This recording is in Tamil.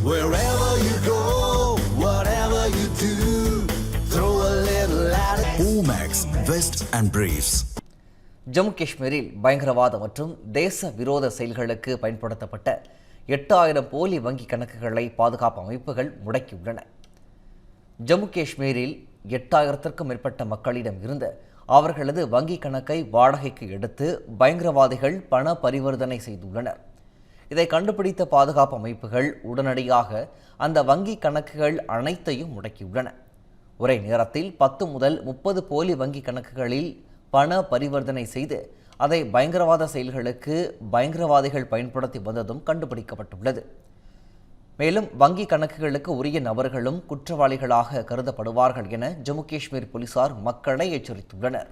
Wherever you go, whatever you do, throw a little at it. Omax, Vest and Briefs. Jammu காஷ்மீரில் பயங்கரவாத மற்றும் தேச விரோத செயல்களுக்கு பயன்படுத்தப்பட்ட 8000 போலி வங்கி கணக்குகளை பாதுகாப்பு அமைப்புகள் முடக்கியுள்ளன. ஜம்மு காஷ்மீரில் 8000க்கும் மேற்பட்ட மக்களிடம் இருந்து அவர்களது வங்கி கணக்கை வாடகைக்கு எடுத்து பயங்கரவாதிகள் பண பரிவர்த்தனை செய்துள்ளனர். இதை கண்டுபிடித்த பாதுகாப்பு அமைப்புகள் உடனடியாக அந்த வங்கி கணக்குகள் அனைத்தையும் முடக்கியுள்ளன. ஒரே நேரத்தில் 10 முதல் 30 போலி வங்கி கணக்குகளில் பண பரிவர்த்தனை செய்து அதை பயங்கரவாத செயல்களுக்கு பயங்கரவாதிகள் பயன்படுத்தி வந்ததும் கண்டுபிடிக்கப்பட்டுள்ளது. மேலும் வங்கி கணக்குகளுக்கு உரிய நபர்களும் குற்றவாளிகளாக கருதப்படுவார்கள் என ஜம்மு காஷ்மீர் போலீசார் மக்களை எச்சரித்துள்ளனர்.